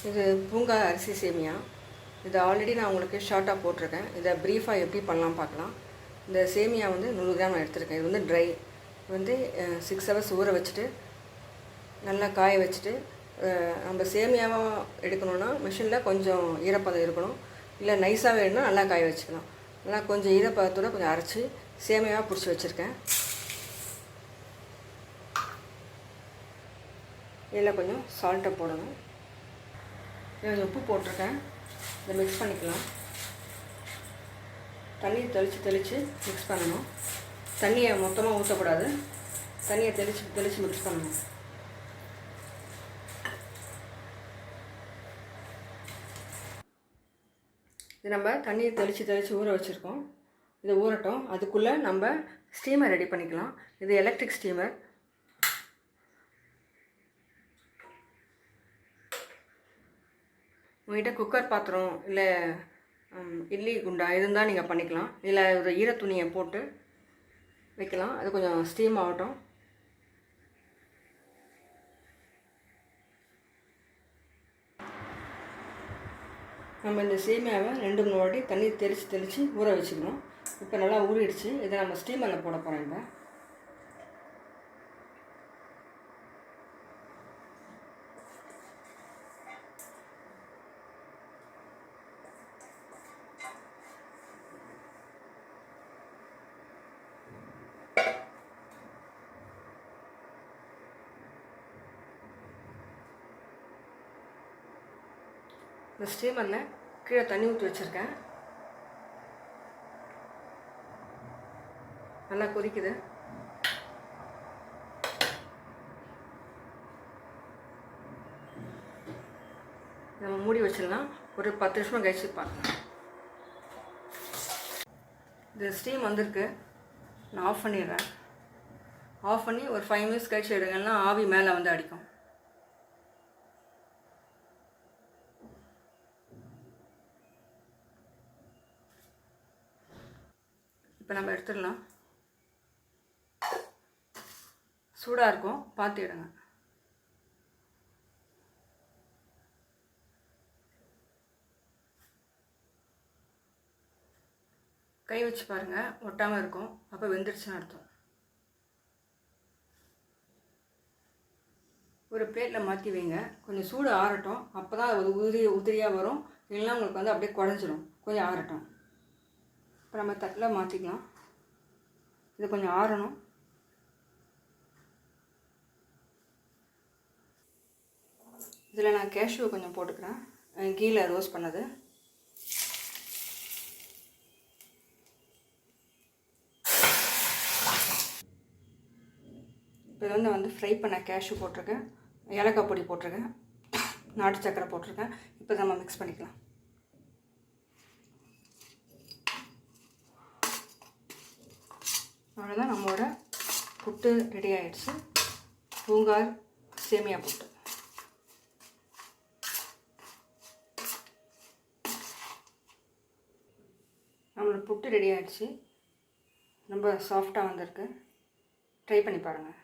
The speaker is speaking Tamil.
இது பூங்கா அரிசி சேமியா. இது ஆல்ரெடி நான் உங்களுக்கு ஷார்ட்டாக போட்டிருக்கேன். இதை ப்ரீஃபாக எப்படி பண்ணலாம் பார்க்கலாம். இந்த சேமியா வந்து 100 கிராம் நான் எடுத்துருக்கேன். இது வந்து ட்ரை. இது வந்து 6 ஹவர்ஸ் ஊற வச்சுட்டு நல்லா காய வச்சுட்டு, நம்ம சேமியாவாக எடுக்கணுன்னா மிஷினில் கொஞ்சம் ஈரப்பதம் இருக்கணும். இல்லை நைஸாக வேணும்னா நல்லா காய வச்சுக்கலாம். நல்லா கொஞ்சம் ஈரப்பதத்தோடு கொஞ்சம் அரைச்சி சேமியாவாக பிடிச்சி வச்சுருக்கேன். இதில் கொஞ்சம் சால்ட்டை போடணும். கொஞ்சம் உப்பு போட்டிருக்கேன். இதை மிக்ஸ் பண்ணிக்கலாம். தண்ணி தெளித்து மிக்ஸ் பண்ணணும். தண்ணியை மொத்தமாக ஊற்றக்கூடாது. தண்ணியை தெளித்து மிக்ஸ் பண்ணணும். இது நம்ம தண்ணியை தெளித்து ஊற வச்சுருக்கோம். இது ஊறட்டும். அதுக்குள்ளே நம்ம ஸ்டீமர் ரெடி பண்ணிக்கலாம். இது எலக்ட்ரிக் ஸ்டீமர். உங்கள்கிட்ட குக்கர் பாத்திரம் இல்லை இட்லி குண்டா இருந்தால் நீங்கள் பண்ணிக்கலாம். இதில் ஒரு ஈர துணியை போட்டு வைக்கலாம். அது கொஞ்சம் ஸ்டீம் ஆகட்டும். நம்ம இந்த சேமியாவை 2-3 வாட்டி தண்ணி தெளித்து ஊற வச்சுக்கணும். இப்போ நல்லா ஊறிடுச்சு. இதை நம்ம ஸ்டீமரில் போட போகிறோம். இப்போ இந்த ஸ்டீமரில் கீழே தண்ணி ஊற்றி வச்சுருக்கேன். நல்லா கொதிக்குது. நம்ம மூடி வச்சிடலாம். ஒரு 10 நிமிஷம் கழிச்சு பார்க்கலாம். இந்த ஸ்டீம் வந்திருக்கு. நான் ஆஃப் பண்ணிடுறேன். ஆஃப் பண்ணி ஒரு 5 மினிட்ஸ் கழிச்சு எடுங்கன்னா ஆவி மேலே வந்து அடிக்கும். இப்போ நம்ம எடுத்துடலாம். சூடாக இருக்கும், பார்த்து எடுங்க. கை வச்சு பாருங்கள், ஒட்டாமல் இருக்கும். அப்போ வெந்துடுச்சுன்னு அர்த்தம். ஒரு பிளேட்டில் மாற்றி வைங்க. கொஞ்சம் சூடு ஆறட்டும். அப்போ தான் அது உதிரியாக வரும். இல்லைன்னா உங்களுக்கு வந்து அப்படியே குழஞ்சிடும். கொஞ்சம் ஆறட்டும். இப்போ நம்ம தட்டில் மாற்றிக்கலாம். இது கொஞ்சம் ஆறணும். இதில் நான் கேஷ்யூ கொஞ்சம் போட்டுக்கிறேன். கீழே ரோஸ்ட் பண்ணது. இப்போ இதில் வந்து ஃப்ரை பண்ண கேஷ்யூ போட்டிருக்கேன். ஏலக்காய் பொடி போட்டிருக்கேன். நாட்டு சக்கரை போட்டிருக்கேன். இப்போ நம்ம மிக்ஸ் பண்ணிக்கலாம். அவ்வளோதான், நம்மளோட புட்டு ரெடி ஆகிடுச்சு. பூங்கார் சேமியா புட்டு. நம்மளோட புட்டு ரெடி ஆகிடுச்சு. ரொம்ப சாஃப்டாக வந்திருக்கு. ட்ரை பண்ணி பாருங்கள்.